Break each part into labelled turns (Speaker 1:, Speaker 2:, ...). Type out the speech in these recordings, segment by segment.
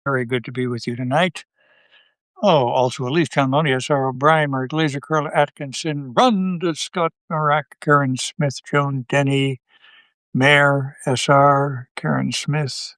Speaker 1: Very good to be with you tonight. Oh, also Elise Chalmonia, Sarah O'Brien, Mark Glazer, Carla Atkinson, Rhonda Scott, Marak, Karen Smith, Joan Denny, Mayor, SR, Karen Smith.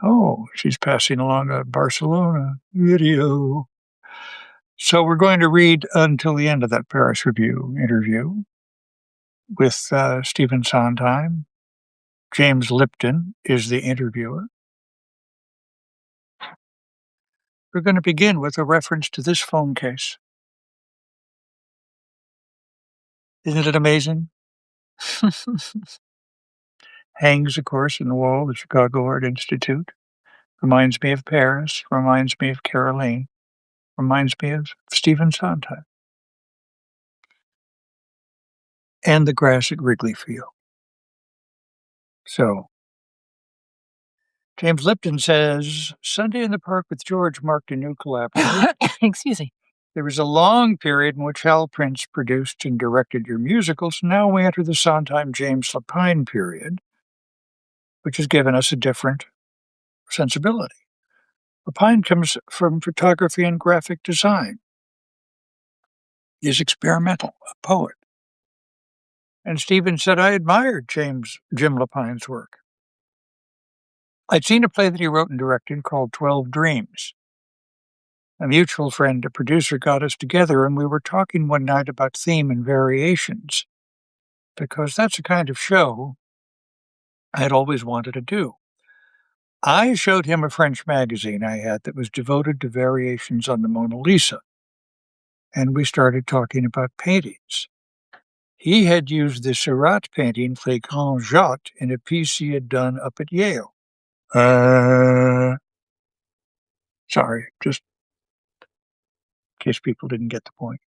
Speaker 1: Oh, she's passing along a Barcelona video. So we're going to read until the end of that Paris Review interview with Stephen Sondheim. James Lipton is the interviewer. We're going to begin with a reference to this phone case. Isn't it amazing? Hangs, of course, in the wall of the Chicago Art Institute. Reminds me of Paris, reminds me of Caroline, reminds me of Stephen Sondheim. And the grass at Wrigley Field. So, James Lipton says, Sunday in the Park with George marked a new collaboration.
Speaker 2: Excuse me.
Speaker 1: There was a long period in which Hal Prince produced and directed your musicals. Now we enter the Sondheim-James Lapine period, which has given us a different sensibility. Lapine comes from photography and graphic design. He's experimental, a poet. And Stephen said, I admired Jim Lapine's work. I'd seen a play that he wrote and directed called 12 Dreams. A mutual friend, a producer, got us together, and we were talking one night about theme and variations, because that's a kind of show I had always wanted to do. I showed him a French magazine I had that was devoted to variations on the Mona Lisa, and we started talking about paintings. He had used the Seurat painting, Les Grands Jattes, in a piece he had done up at Yale. Sorry, just in case people didn't get the point.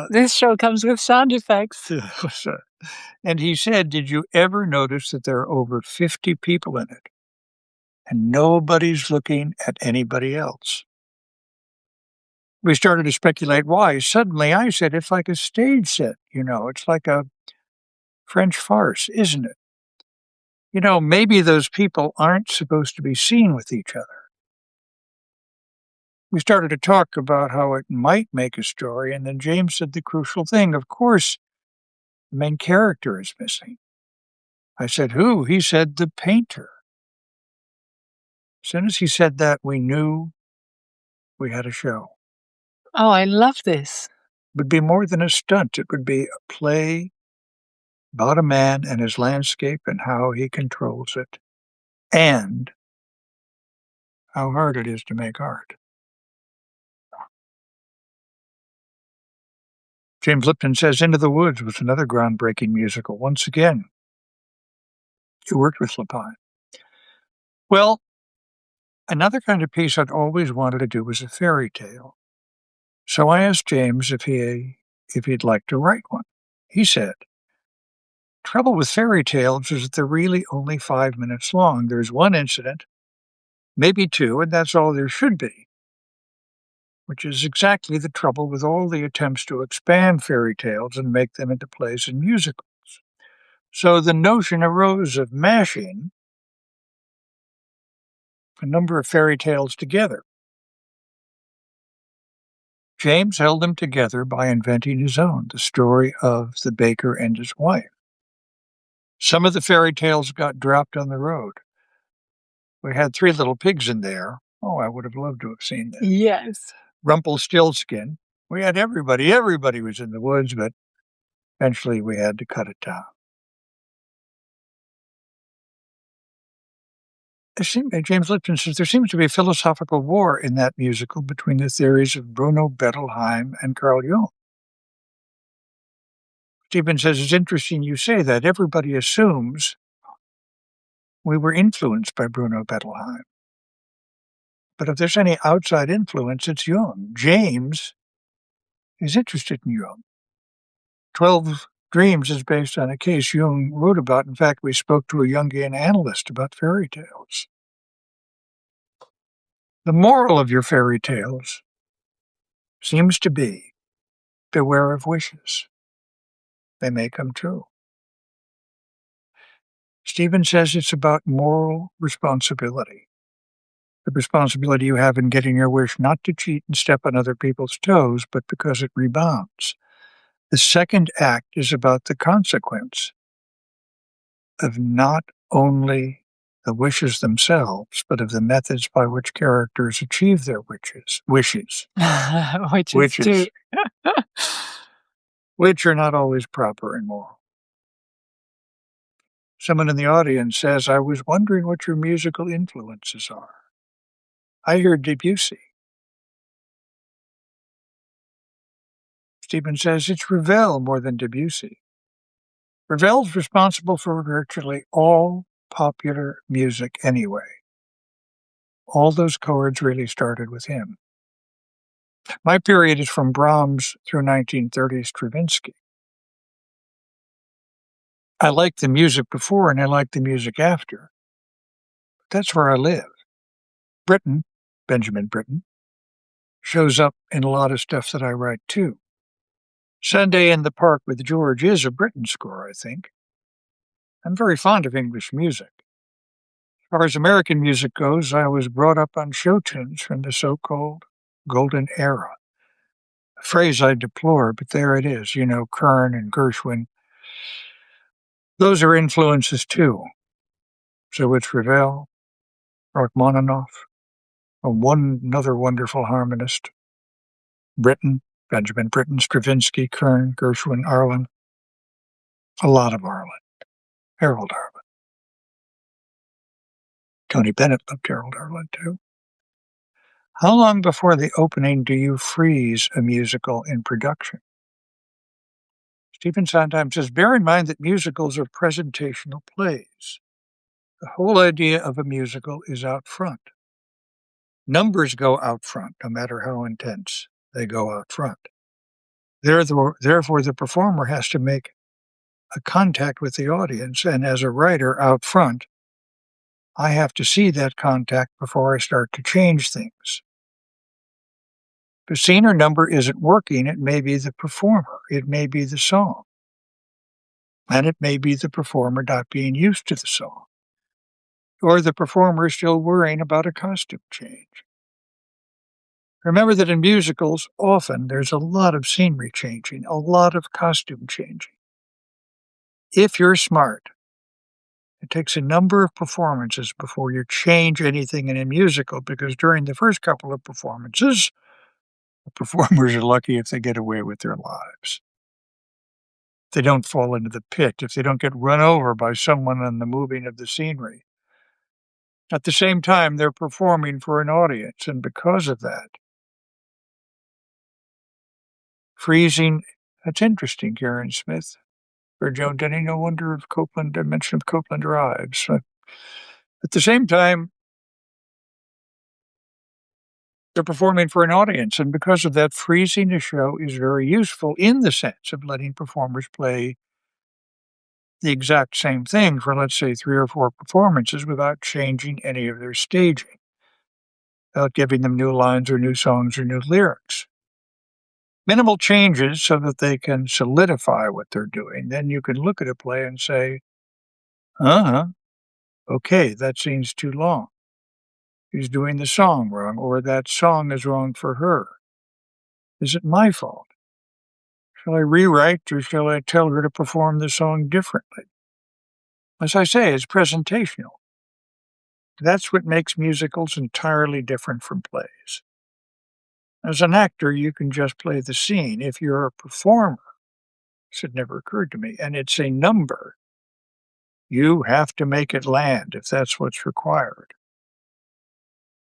Speaker 2: This show comes with sound effects.
Speaker 1: And he said, did you ever notice that there are over 50 people in it? And nobody's looking at anybody else. We started to speculate why. Suddenly I said, it's like a stage set, it's like a French farce, isn't it? Maybe those people aren't supposed to be seen with each other. We started to talk about how it might make a story, and then James said the crucial thing. Of course, the main character is missing. I said, who? He said, the painter. As soon as he said that, we knew we had a show.
Speaker 2: Oh, I love this.
Speaker 1: It would be more than a stunt. It would be a play about a man and his landscape and how he controls it, and how hard it is to make art. James Lipton says Into the Woods was another groundbreaking musical. Once again, you worked with Lapine. Well, another kind of piece I'd always wanted to do was a fairy tale. So I asked James if he'd like to write one. He said, trouble with fairy tales is that they're really only 5 minutes long. There's one incident, maybe two, and that's all there should be, which is exactly the trouble with all the attempts to expand fairy tales and make them into plays and musicals. So the notion arose of mashing a number of fairy tales together. James held them together by inventing his own, the story of the baker and his wife. Some of the fairy tales got dropped on the road. We had 3 little pigs in there. Oh, I would have loved to have seen that.
Speaker 2: Yes.
Speaker 1: Rumpelstiltskin. We had everybody. Everybody was in the woods, but eventually we had to cut it down. James Lipton says there seems to be a philosophical war in that musical between the theories of Bruno Bettelheim and Carl Jung. Stephen says it's interesting you say that. Everybody assumes we were influenced by Bruno Bettelheim. But if there's any outside influence, it's Jung. James is interested in Jung. 12 Dreams is based on a case Jung wrote about. In fact, we spoke to a Jungian analyst about fairy tales. The moral of your fairy tales seems to be beware of wishes. They may come true. Stephen says it's about moral responsibility. The responsibility you have in getting your wish not to cheat and step on other people's toes, but because it rebounds. The second act is about the consequence of not only the wishes themselves, but of the methods by which characters achieve their wishes,
Speaker 2: Which is too.
Speaker 1: wishes, which are not always proper and moral. Someone in the audience says, I was wondering what your musical influences are. I heard Debussy. Stephen says it's Ravel more than Debussy. Ravel's responsible for virtually all popular music anyway. All those chords really started with him. My period is from Brahms through 1930s Stravinsky. I like the music before and I like the music after. That's where I live. Britten, Benjamin Britten, shows up in a lot of stuff that I write too. Sunday in the Park with George is a Britten score, I think. I'm very fond of English music. As far as American music goes, I was brought up on show tunes from the so-called Golden Era. A phrase I deplore, but there it is. You know, Kern and Gershwin. Those are influences too. So it's Ravel, Rachmaninoff, another wonderful harmonist, Britten, Benjamin Britten, Stravinsky, Kern, Gershwin, Arlen. A lot of Arlen. Harold Arlen. Tony Bennett loved Harold Arlen too. How long before the opening do you freeze a musical in production? Stephen Sondheim says, bear in mind that musicals are presentational plays. The whole idea of a musical is out front. Numbers go out front, no matter how intense they go out front. Therefore, the performer has to make a contact with the audience, and as a writer out front, I have to see that contact before I start to change things. If a scene or number isn't working, it may be the performer, it may be the song, and it may be the performer not being used to the song, or the performer still worrying about a costume change. Remember that in musicals, often there's a lot of scenery changing, a lot of costume changing. If you're smart, it takes a number of performances before you change anything in a musical, because during the first couple of performances, the performers are lucky if they get away with their lives. If they don't fall into the pit, if they don't get run over by someone in the moving of the scenery. At the same time, they're performing for an audience, and because of that, freezing, that's interesting, Karen Smith. For Joan Denny, no wonder of Copeland, mention of Copeland arrives. At the same time, they're performing for an audience, and because of that, freezing a show is very useful in the sense of letting performers play the exact same thing for, let's say, 3 or 4 performances without changing any of their staging, without giving them new lines or new songs or new lyrics. Minimal changes so that they can solidify what they're doing. Then you can look at a play and say, okay, that scene's too long. He's doing the song wrong, or that song is wrong for her. Is it my fault? Shall I rewrite, or shall I tell her to perform the song differently? As I say, it's presentational. That's what makes musicals entirely different from plays. As an actor, you can just play the scene. If you're a performer, this had never occurred to me, and it's a number, you have to make it land if that's what's required.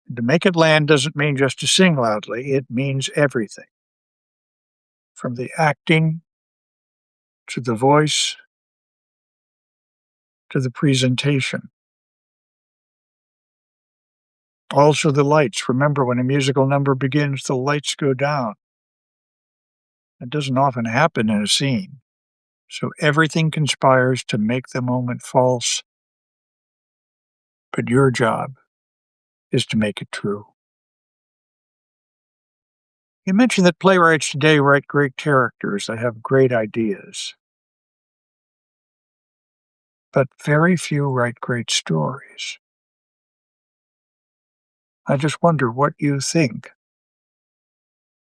Speaker 1: And to make it land doesn't mean just to sing loudly, it means everything. From the acting, to the voice, to the presentation. Also the lights. Remember, when a musical number begins, the lights go down. That doesn't often happen in a scene. So everything conspires to make the moment false, but your job is to make it true. You mentioned that playwrights today write great characters that have great ideas. but very few write great stories. I just wonder what you think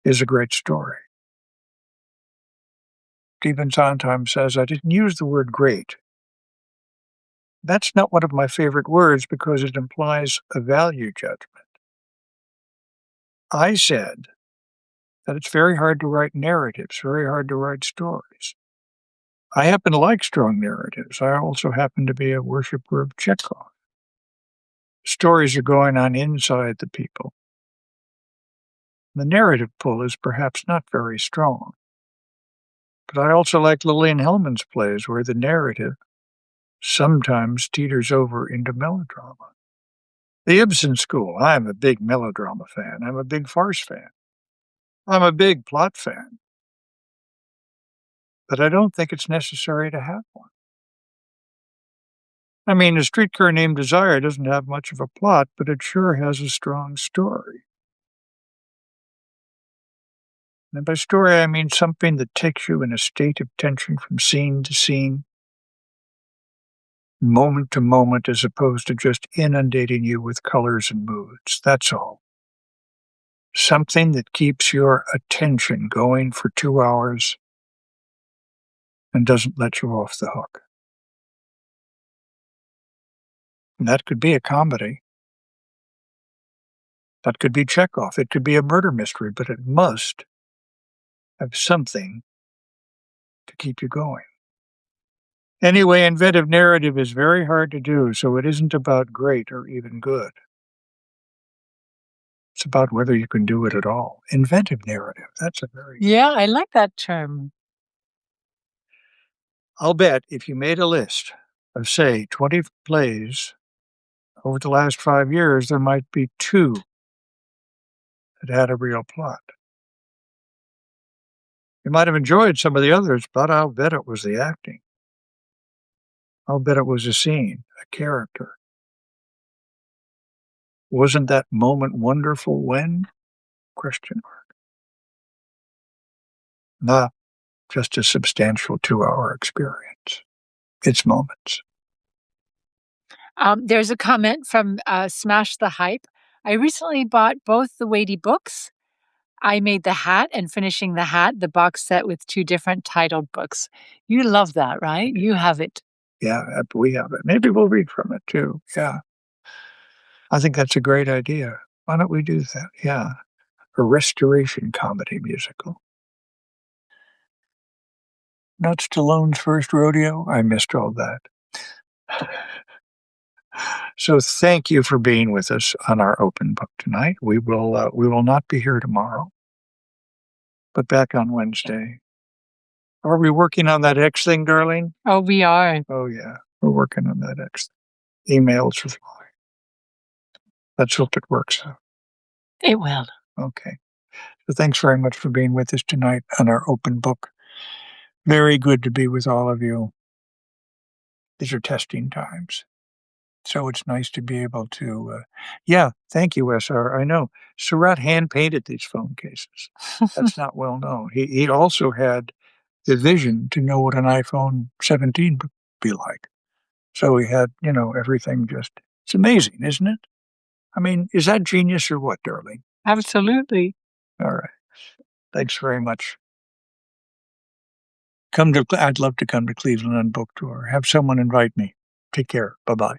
Speaker 1: is a great story. Stephen Sondheim says, I didn't use the word great. That's not one of my favorite words because it implies a value judgment. I said that it's very hard to write narratives, very hard to write stories. I happen to like strong narratives. I also happen to be a worshiper of Chekhov. Stories are going on inside the people. The narrative pull is perhaps not very strong. But I also like Lillian Hellman's plays where the narrative sometimes teeters over into melodrama. The Ibsen School, I'm a big melodrama fan. I'm a big farce fan. I'm a big plot fan. But I don't think it's necessary to have one. I mean, A Streetcar Named Desire doesn't have much of a plot, but it sure has a strong story. And by story, I mean something that takes you in a state of tension from scene to scene, moment to moment, as opposed to just inundating you with colors and moods. That's all. Something that keeps your attention going for 2 hours and doesn't let you off the hook. And that could be a comedy. That could be Chekhov. It could be a murder mystery, but it must have something to keep you going. Anyway, inventive narrative is very hard to do, so it isn't about great or even good. It's about whether you can do it at all. Inventive narrative. That's a very...
Speaker 2: Yeah, I like that term.
Speaker 1: I'll bet if you made a list of, say, 20 plays over the last 5 years, there might be 2 that had a real plot. You might have enjoyed some of the others, but I'll bet it was the acting. I'll bet it was a scene, a character. Wasn't that moment wonderful when? Question mark. Not just a substantial 2-hour experience. It's moments.
Speaker 2: There's a comment from Smash the Hype. I recently bought both the weighty books. I made the hat and finishing the hat, the box set with 2 different titled books. You love that, right? You have it.
Speaker 1: Yeah, we have it. Maybe we'll read from it too. Yeah. I think that's a great idea. Why don't we do that? Yeah. A restoration comedy musical. Not Stallone's first rodeo. I missed all that. So thank you for being with us on our open book tonight. We will not be here tomorrow, but back on Wednesday. Are we working on that X thing, darling?
Speaker 2: Oh, we are.
Speaker 1: Oh yeah, we're working on that X thing. Emails are flying. Let's hope it works out.
Speaker 2: It will.
Speaker 1: Okay. So thanks very much for being with us tonight on our open book. Very good to be with all of you. These are testing times. So it's nice to be able to, thank you, SR. I know. Surratt hand-painted these phone cases. That's not well known. He also had the vision to know what an iPhone 17 would be like. So he had, everything just, it's amazing, isn't it? I mean, is that genius or what, darling?
Speaker 2: Absolutely.
Speaker 1: All right. Thanks very much. I'd love to come to Cleveland on book tour. Have someone invite me. Take care. Bye-bye.